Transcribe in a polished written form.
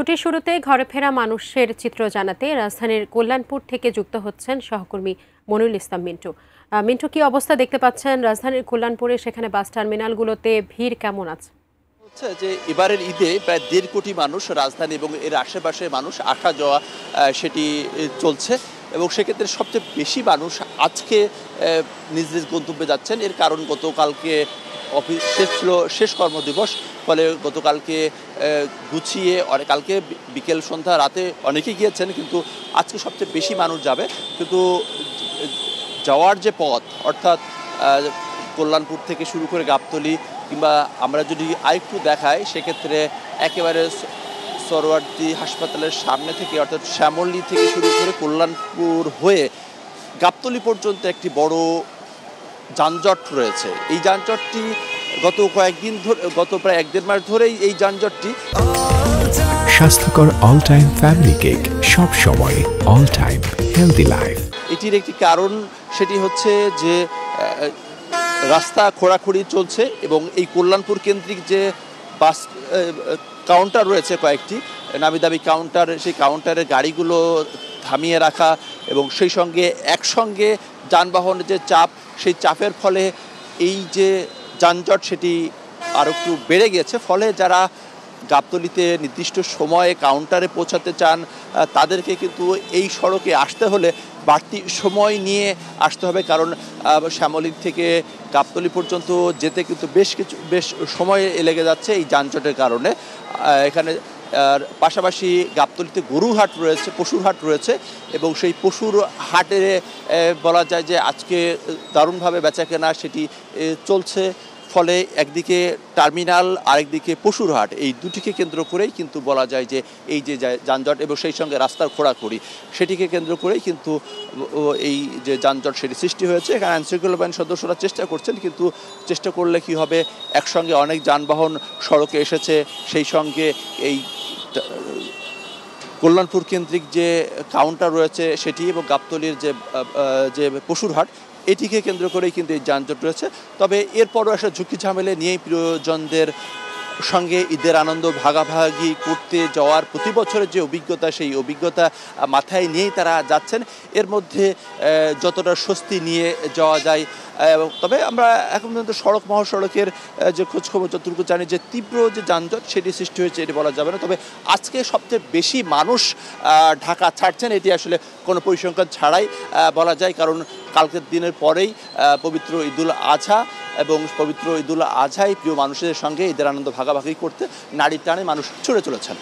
ছুটির শুরুতে ঘরে ফেরা মানুষের চিত্র জানাতে রাজধানীর কল্যাণপুর থেকে যুক্ত হচ্ছেন সহকর্মী মনিরুল ইসলাম মিন্টু। মিন্টু, কি অবস্থা দেখতে পাচ্ছেন রাজধানীর কল্যাণপুরে? সেখানে বাস টার্মিনালগুলোতে ভিড় কেমন আছে? হচ্ছে যে এবারের ঈদে প্রায় ১.৫ কোটি মানুষ রাজধানী এবং এর আশেপাশে মানুষ আসা যাওয়া সেটি চলছে এবং সেক্ষেত্রে সবচেয়ে বেশি মানুষ আজকে নিজ নিজ গন্তব্যে যাচ্ছেন। এর কারণ গতকালকে অফিস শেষ কর্মদিবস, ফলে গতকালকে গুছিয়ে কালকে বিকেল সন্ধ্যা রাতে অনেকেই গিয়েছেন, কিন্তু আজকে সবচেয়ে বেশি মানুষ যাবে। কিন্তু যাওয়ার যে পথ, অর্থাৎ কল্যাণপুর থেকে শুরু করে গাবতলী, কিংবা আমরা যদি আরেকটু দেখাই সেক্ষেত্রে একেবারে সরোয়ার্দী হাসপাতালের সামনে থেকে, অর্থাৎ শ্যামলী থেকে শুরু করে কল্যাণপুর হয়ে গাবতলী পর্যন্ত একটি বড় যানজট রয়েছে। এই যানজটটি গত প্রায় ১-১.৫ মাস ধরেই এই যানজটটি। স্বাস্থ্যকর অল টাইম ফ্যামিলি কেক, সব সময় অল টাইম হেলদি লাইফ। এটির একটি কারণ, সেটি হচ্ছে যে রাস্তা খোঁড়াখুড়ি চলছে এবং এই কল্যাণপুর কেন্দ্রিক যে বাস কাউন্টার রয়েছে কয়েকটি নামিদামি কাউন্টার, সেই কাউন্টারের গাড়িগুলো থামিয়ে রাখা এবং সেই সঙ্গে একসঙ্গে যানবাহনের যে চাপ, সেই চাপের ফলে এই যে যানজট সেটি আরও একটু বেড়ে গেছে। ফলে যারা গাবতলীতে নির্দিষ্ট সময়ে কাউন্টারে পৌঁছাতে চান তাদেরকে কিন্তু এই সড়কে আসতে হলে বাড়তি সময় নিয়ে আসতে হবে, কারণ শ্যামলী থেকে গাবতলী পর্যন্ত যেতে কিন্তু বেশ সময় লেগে যাচ্ছে এই যানজটের কারণে। এখানে পাশাপাশি গাবতলীতে গরুর হাট রয়েছে, পশুর হাট রয়েছে এবং সেই পশুর হাটে বলা যায় যে আজকে দারুণভাবে বেচাকেনা সেটি চলছে। ফলে একদিকে টার্মিনাল, আরেকদিকে পশুর হাট, এই দুটিকে কেন্দ্র করেই কিন্তু বলা যায় যে এই যে যানজট এবং সেই সঙ্গে রাস্তার খোঁড়াখুড়ি, সেটিকে কেন্দ্র করেই কিন্তু এই যে যানজট সেটি সৃষ্টি হয়েছে। এখানে আইনশৃঙ্খলা বাহিনীর সদস্যরা চেষ্টা করছেন, কিন্তু চেষ্টা করলে কি হবে, একসঙ্গে অনেক যানবাহন সড়কে এসেছে, সেই সঙ্গে এই কল্যাণপুর কেন্দ্রিক যে কাউন্টার রয়েছে সেটি এবং গাবতলীর যে পশুর হাট, এটিকে কেন্দ্র করেই কিন্তু এই যানজট রয়েছে। তবে এরপরও একটা ঝুঁকি ঝামেলা নিয়েই প্রিয়জনদের সঙ্গে ঈদের আনন্দ ভাগাভাগি করতে যাওয়ার প্রতি বছরের যে অভিজ্ঞতা, সেই অভিজ্ঞতা মাথায় নিয়েই তারা যাচ্ছেন। এর মধ্যে যতটা স্বস্তি নিয়ে যাওয়া যায়। তবে আমরা এখন পর্যন্ত সড়ক মহাসড়কের যে খোঁজখবর যতটুকু জানি, যে তীব্র যে যানজট সেটি সৃষ্টি হয়েছে এটি বলা যাবে না। তবে আজকে সবচেয়ে বেশি মানুষ ঢাকা ছাড়ছেন, এটি আসলে কোনো পরিসংখ্যান ছাড়াই বলা যায়, কারণ কালকের দিনের পরেই পবিত্র ঈদুল আজহা এবং পবিত্র ঈদুল আজহায় প্রিয় মানুষের সঙ্গে ঈদের আনন্দ ভাগাভাগি করতে নারীর টানে মানুষ ছুটে চলেছেন।